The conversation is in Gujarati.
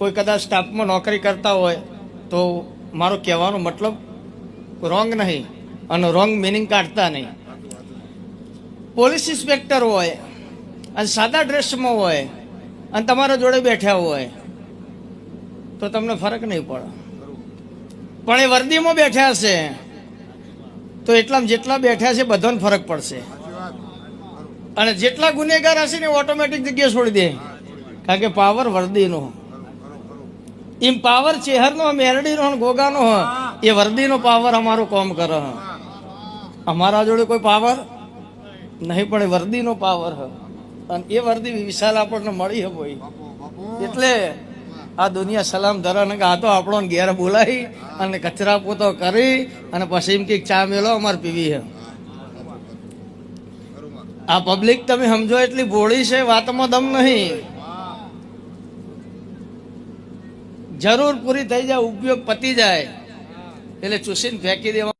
કોઈ કદાચ સ્ટાફમાં નોકરી કરતા હોય તો મારો કહેવાનો મતલબ રોંગ નહીં અને રોંગ મિનિંગ કાઢતા નહીં. પોલીસ ઇન્સ્પેક્ટર હોય અને સાદા ડ્રેસમાં હોય અને તમારા જોડે બેઠા હોય તો તમને ફરક નહીં પડે. પણ એ વર્દીમાં બેઠા હશે તો એટલામાં જેટલા બેઠા છે બધાને ફરક પડશે. અને જેટલા ગુનેગાર હશે ને ઓટોમેટિક જગ્યા છોડી દે, કારણ કે પાવર વર્દીનો. એમ પાવર ચેહરનો, મેરડીનો, ગોગાનો, એ વર્દીનો પાવર અમારું કામ કરે. અમારા જોડે કોઈ પાવર નહીં, પણ એ વર્દીનો પાવર હ. અને એ વર્દી વિશાલ આપણને મળી હે ભાઈ. એટલે આ દુનિયા સલામ ધરાને કે આ તો આપણો ઘેર બોલાવી અને કચરા પોતો કરી અને પછી એમ કે ચા મેલો અમારે પીવી હે. આ પબ્લિક તમે સમજો એટલી ભોળી છે, વાતમાં દમ નહીં. જરૂર પૂરી થઈ જાય, ઉપયોગ પતી જાય એટલે ચૂસીને ફેંકી દેવા.